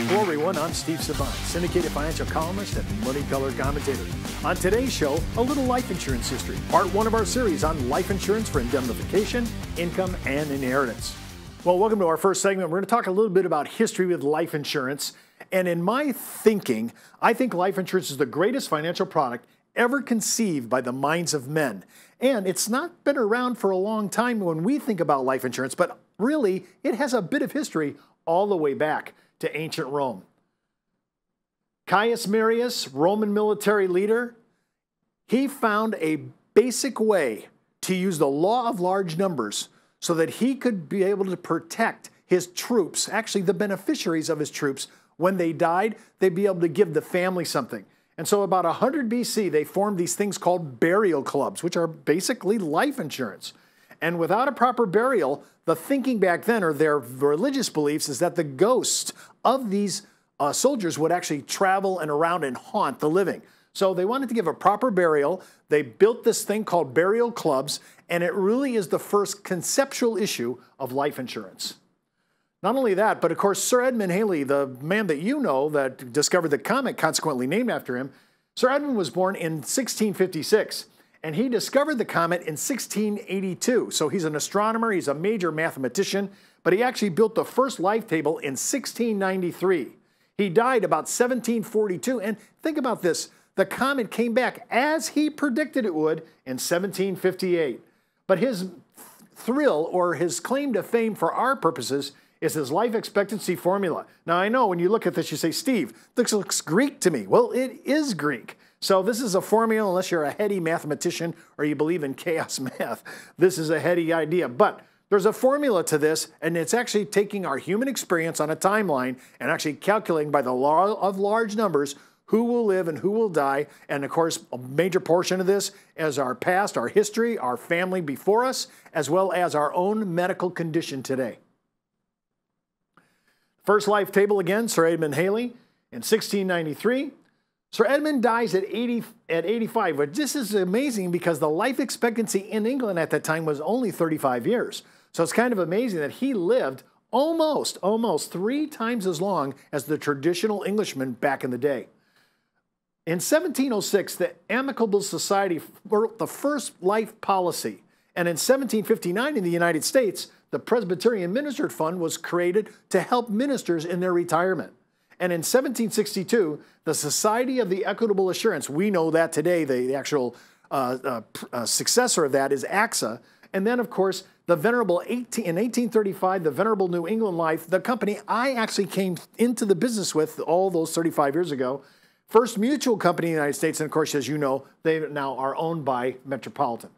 Hello everyone, I'm Steve Savant, syndicated financial columnist and money color commentator. On today's show, a little life insurance history, part one of our series on life insurance for indemnification, income, and inheritance. Well, welcome to our first segment. We're going to talk a little bit about history with life insurance. And in my thinking, I think life insurance is the greatest financial product ever conceived by the minds of men. And it's not been around for a long time when we think about life insurance, but really, it has a bit of history all the way back to ancient Rome. Caius Marius, Roman military leader, he found a basic way to use the law of large numbers so that he could be able to protect his troops, actually the beneficiaries of his troops. When they died, they'd be able to give the family something. And so about 100 BC, they formed these things called burial clubs, which are basically life insurance. And without a proper burial, the thinking back then, or their religious beliefs, is that the ghosts of these soldiers would actually travel and around and haunt the living. So they wanted to give a proper burial. They built this thing called burial clubs, and it really is the first conceptual issue of life insurance. Not only that, but of course, Sir Edmund Halley, the man that you know that discovered the comet, consequently named after him, Sir Edmund was born in 1656. And he discovered the comet in 1682. So he's an astronomer, he's a major mathematician, but he actually built the first life table in 1693. He died about 1742, and think about this, the comet came back as he predicted it would in 1758. But his thrill, or his claim to fame for our purposes, is his life expectancy formula. Now I know when you look at this, you say, Steve, this looks Greek to me. Well, it is Greek. So this is a formula, unless you're a heady mathematician or you believe in chaos math. This is a heady idea. But there's a formula to this, and it's actually taking our human experience on a timeline and actually calculating by the law of large numbers who will live and who will die. And of course, a major portion of this is our past, our history, our family before us, as well as our own medical condition today. First life table again, Sir Edmund Halley in 1693. Sir Edmund dies at 85, but this is amazing because the life expectancy in England at that time was only 35 years. So it's kind of amazing that he lived almost 3 times as long as the traditional Englishman back in the day. In 1706, the Amicable Society wrote the first life policy. And in 1759 in the United States, the Presbyterian Ministered Fund was created to help ministers in their retirement. And in 1762, the Society of the Equitable Assurance, we know that today, the actual successor of that is AXA. And then, of course, the Venerable in 1835, the Venerable New England Life, the company I actually came into the business with all those 35 years ago, first mutual company in the United States. And of course, as you know, they now are owned by Metropolitan.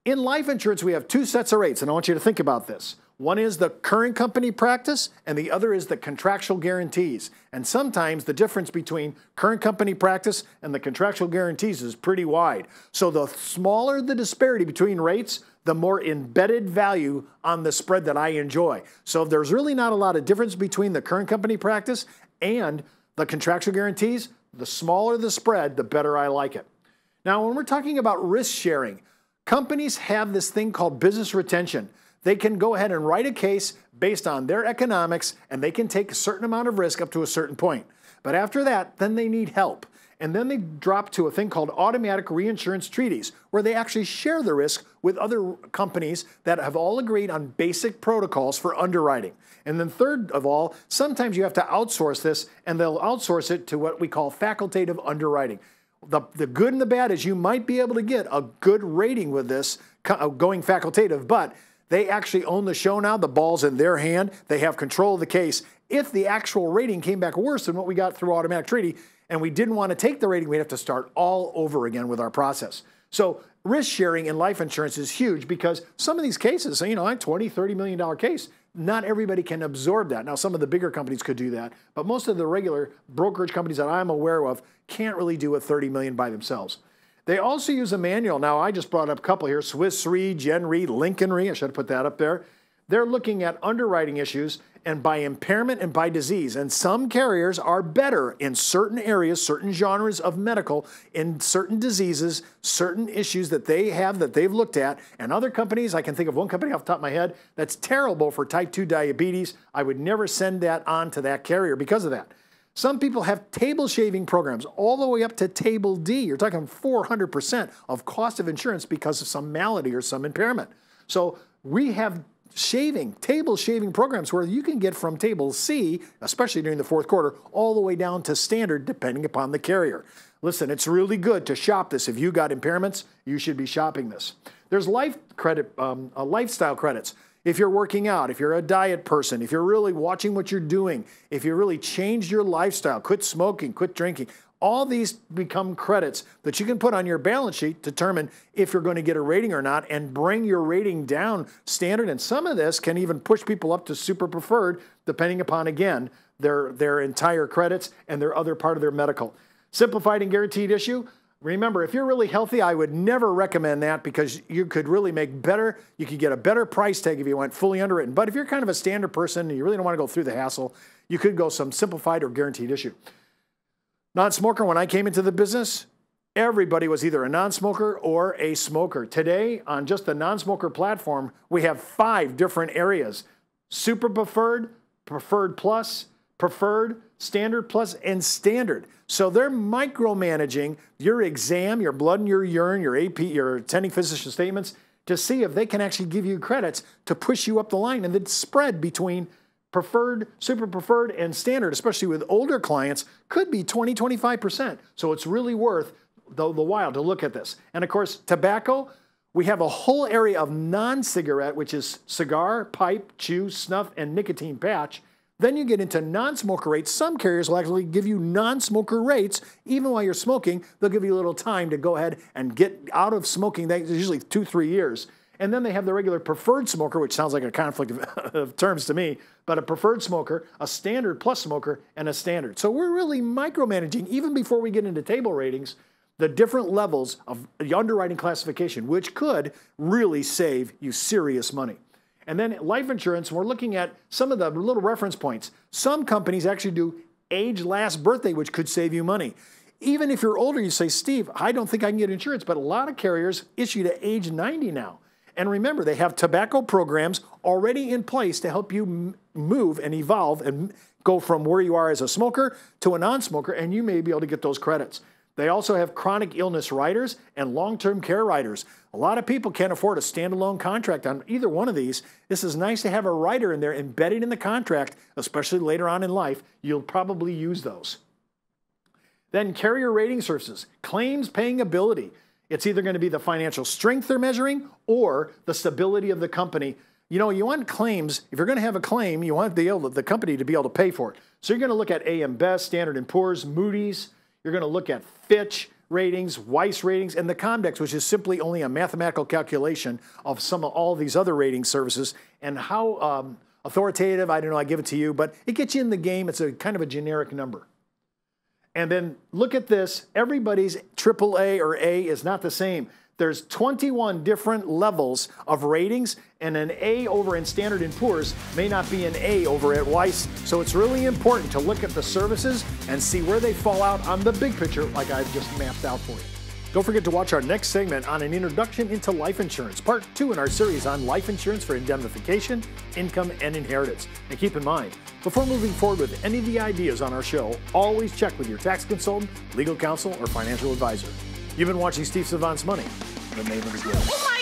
In life insurance, we have 2 sets of rates, and I want you to think about this. One is the current company practice, and the other is the contractual guarantees. And sometimes the difference between current company practice and the contractual guarantees is pretty wide. So the smaller the disparity between rates, the more embedded value on the spread that I enjoy. So if there's really not a lot of difference between the current company practice and the contractual guarantees, the smaller the spread, the better I like it. Now, when we're talking about risk sharing, companies have this thing called business retention. They can go ahead and write a case based on their economics, and they can take a certain amount of risk up to a certain point. But after that, then they need help. And then they drop to a thing called automatic reinsurance treaties, where they actually share the risk with other companies that have all agreed on basic protocols for underwriting. And then third of all, sometimes you have to outsource this, and they'll outsource it to what we call facultative underwriting. The good and the bad is you might be able to get a good rating with this going facultative, but they actually own the show now. The ball's in their hand. They have control of the case. If the actual rating came back worse than what we got through automatic treaty, and we didn't want to take the rating, we'd have to start all over again with our process. So risk sharing in life insurance is huge because some of these cases, you know, a $20, $30 million case, not everybody can absorb that. Now, some of the bigger companies could do that, but most of the regular brokerage companies that I'm aware of can't really do a $30 million by themselves. They also use a manual. Now, I just brought up a couple here, Swiss Re, Gen Re, Lincoln Re. I should have put that up there. They're looking at underwriting issues, and by impairment and by disease. And some carriers are better in certain areas, certain genres of medical, in certain diseases, certain issues that they have that they've looked at. And other companies, I can think of one company off the top of my head that's terrible for type 2 diabetes. I would never send that on to that carrier because of that. Some people have table shaving programs all the way up to table D. You're talking 400% of cost of insurance because of some malady or some impairment. So we have table shaving programs where you can get from table C, especially during the fourth quarter, all the way down to standard depending upon the carrier. Listen, it's really good to shop this. If you got impairments, you should be shopping this. There's lifestyle credits. If you're working out, if you're a diet person, if you're really watching what you're doing, if you really changed your lifestyle, quit smoking, quit drinking, all these become credits that you can put on your balance sheet to determine if you're going to get a rating or not and bring your rating down standard. And some of this can even push people up to super preferred, depending upon, again, their entire credits and their other part of their medical. Simplified and guaranteed issue. Remember, if you're really healthy, I would never recommend that because you could really make better, you could get a better price tag if you went fully underwritten. But if you're kind of a standard person and you really don't want to go through the hassle, you could go some simplified or guaranteed issue. Non-smoker, when I came into the business, everybody was either a non-smoker or a smoker. Today, on just the non-smoker platform, we have 5 different areas: super preferred, preferred plus, preferred, standard plus, and standard. So they're micromanaging your exam, your blood and your urine, your AP, your attending physician statements to see if they can actually give you credits to push you up the line. And the spread between preferred, super preferred, and standard, especially with older clients, could be 20, 25%. So it's really worth the while to look at this. And of course, tobacco, we have a whole area of non-cigarette, which is cigar, pipe, chew, snuff, and nicotine patch. Then you get into non-smoker rates. Some carriers will actually give you non-smoker rates. Even while you're smoking, they'll give you a little time to go ahead and get out of smoking. That's usually 2-3 years. And then they have the regular preferred smoker, which sounds like a conflict of terms to me, but a preferred smoker, a standard plus smoker, and a standard. So we're really micromanaging, even before we get into table ratings, the different levels of the underwriting classification, which could really save you serious money. And then life insurance, we're looking at some of the little reference points. Some companies actually do age last birthday, which could save you money. Even if you're older, you say, Steve, I don't think I can get insurance, but a lot of carriers issue to age 90 now. And remember, they have tobacco programs already in place to help you move and evolve and go from where you are as a smoker to a non-smoker, and you may be able to get those credits. They also have chronic illness riders and long-term care riders. A lot of people can't afford a standalone contract on either one of these. This is nice to have a rider in there embedded in the contract, especially later on in life. You'll probably use those. Then carrier rating services, claims paying ability. It's either going to be the financial strength they're measuring or the stability of the company. You know, you want claims, if you're going to have a claim, you want the company to be able to pay for it. So you're going to look at AM Best, Standard & Poor's, Moody's. You're going to look at Fitch ratings, Weiss ratings, and the Comdex, which is simply only a mathematical calculation of all these other rating services. And how authoritative, I don't know, I give it to you, but it gets you in the game. It's a kind of a generic number. And then look at this. Everybody's AAA or A is not the same. There's 21 different levels of ratings, and an A over in Standard & Poor's may not be an A over at Weiss. So it's really important to look at the services and see where they fall out on the big picture like I've just mapped out for you. Don't forget to watch our next segment on an introduction into life insurance, part 2 in our series on life insurance for indemnification, income, and inheritance. And keep in mind, before moving forward with any of the ideas on our show, always check with your tax consultant, legal counsel, or financial advisor. You've been watching Steve Savant's Money, the name of the game.